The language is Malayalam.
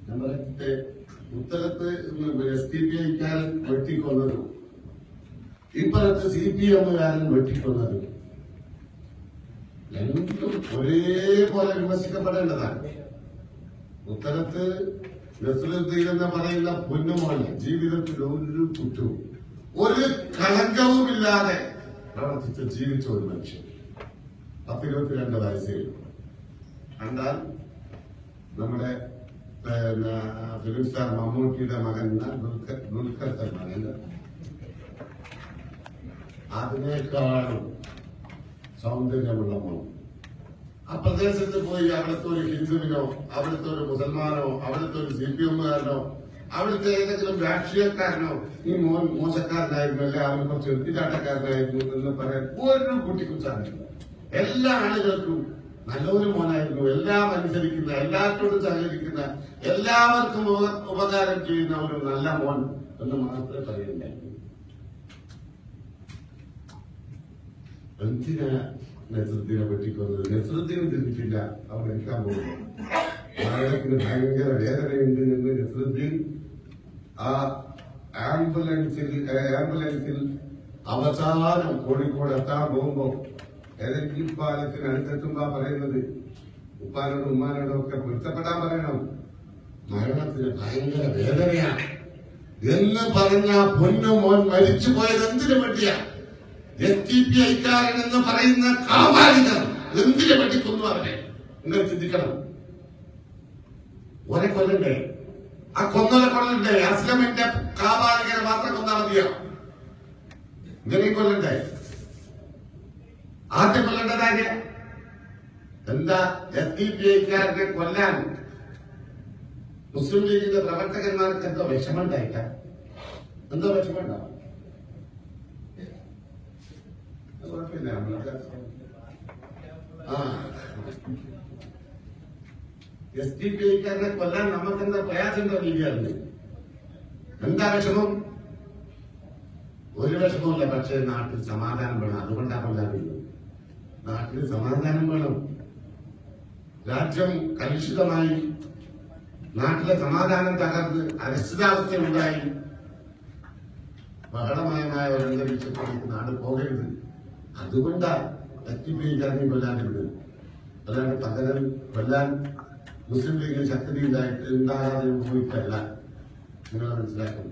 നമ്മളെ ഉത്തരത്ത് SDPI-ക്കാരൻ വെട്ടിക്കൊന്നതും ഇപ്പുറത്ത് CPM-കാരൻ വെട്ടിക്കൊന്നതും രണ്ടും ഒരേപോലെ വിമർശിക്കപ്പെടേണ്ടതാണ്. ഉത്തരത്ത് നസ്രുദ്ദീൻ എന്ന് പറയുന്ന പൊന്നുമോനെ ജീവിതത്തിൽ ഒരു കുറ്റവും ഒരു കളങ്കവുമില്ലാതെ പ്രവർത്തിച്ച് ജീവിച്ച ഒരു മനുഷ്യൻ 22 വയസ്സേ കണ്ടാൽ നമ്മുടെ ഫിലിം സ്റ്റാർ മമ്മൂട്ടിയുടെ മകൻ ദുൽഖർ സൽമാൻ അതിനേക്കാളും സൗന്ദര്യമുള്ള മോൻ. ആ പ്രദേശത്ത് പോയി അവിടുത്തെ ഒരു ഹിന്ദുവിനോ അവിടുത്തെ ഒരു മുസൽമാനോ അവിടുത്തെ ഒരു CPM-കാരനോ അവിടുത്തെ ഏതെങ്കിലും രാഷ്ട്രീയക്കാരനോ ഈ മോൻ മോശക്കാരനായിരുന്നു അല്ലെ അവൻ കുറച്ച് എടുത്തിച്ചാട്ടക്കാരനായിരുന്നു എന്ന് പറയാൻ ഒരു കുട്ടിക്കും സാധിക്കില്ല. എല്ലാ ആളുകൾക്കും നല്ലൊരു മോനായിരുന്നു, എല്ലാം അനുസരിക്കുന്ന, എല്ലാത്തോടും സഹകരിക്കുന്ന, എല്ലാവർക്കും ഉപകാരം ചെയ്യുന്ന ഒരു നല്ല മോൻ എന്ന് മാത്രമേ പറയുന്നുണ്ടായിരുന്നു. എന്തിനാ നസ്രുദ്ദീനെ വെട്ടിക്കൊന്നത്? നസ്രുദ്ദീൻ തിരിച്ചില്ല അവർ എടുക്കാൻ പോകുന്നു. നായകത്തിന് ഭയങ്കര വേദനയുണ്ട് എന്ന് നസ്രുദ്ദീൻ ആ ആംബുലൻസിൽ അവസാനം കോഴിക്കോട് എത്താൻ പോകുമ്പോ ഏതെങ്കിലും പാലത്തിന് അടുത്തെത്തുമ്പോ പറയുന്നത് ഉപ്പാനോടും ഉമ്മാനോടും ഒക്കെ പൊരുത്തപ്പെടാൻ പറയണം. മരണത്തിന് ഭയങ്കര വേദനയാണ് എന്ന് പറഞ്ഞ പൊന്നു മോൻ മരിച്ചു പോയത് എന്തിനു പറ്റിയ SDPI-ക്കാരൻ എന്ന് പറയുന്ന കാപാലികർ എന്തിനു പറ്റിക്കൊന്നു അവരെ നിങ്ങൾ ചിന്തിക്കണം. ഒരെ കൊല്ലണ്ടേ? ആ കൊന്നലെ കൊല്ലണ്ടേ? അസ്ലമിന്റെ കാപാലികരെ മാത്രം കൊന്നാൽ മതിയോ? ഇങ്ങനെയും കൊല്ലണ്ടേ? ആദ്യം കൊല്ലേണ്ടതാര്യ? എന്താ SDPI-ക്കാരനെ കൊല്ലാൻ മുസ്ലിം ലീഗിന്റെ പ്രവർത്തകന്മാർക്ക് എന്തോ വിഷമമുണ്ടായിട്ട? എന്തോ വിഷമമുണ്ടാവും? കുഴപ്പമില്ല. SDPI-ക്കാരനെ കൊല്ലാൻ നമുക്കെന്താ പ്രയാസമുണ്ടോ? ലീഗുകാരന് എന്താ വിഷമം? ഒരു വിഷമമില്ല. പക്ഷേ നാട്ടിൽ സമാധാനം വേണം. അതുകൊണ്ടാണ് കൊല്ലാറില്ല. നാട്ടിൽ സമാധാനം വേണം. രാജ്യം കലുഷിതമായി, നാട്ടിലെ സമാധാനം തകർന്ന് അനിശ്ചിതാവസ്ഥയുണ്ടായി, ബഹളമയമായ ഒരു അന്തരീക്ഷത്തിലേക്ക് നാട് പോകരുത്. അതുകൊണ്ടാണ് SDPI-ക്കാരനെ കൊല്ലാണ്ടിരുന്നത്. അല്ലാണ്ട് പകരം കൊല്ലാൻ മുസ്ലിം ലീഗിന് ശക്തി ഉണ്ടാകാതെ പോയിട്ടല്ല. നിങ്ങൾ മനസ്സിലാക്കുന്നത്.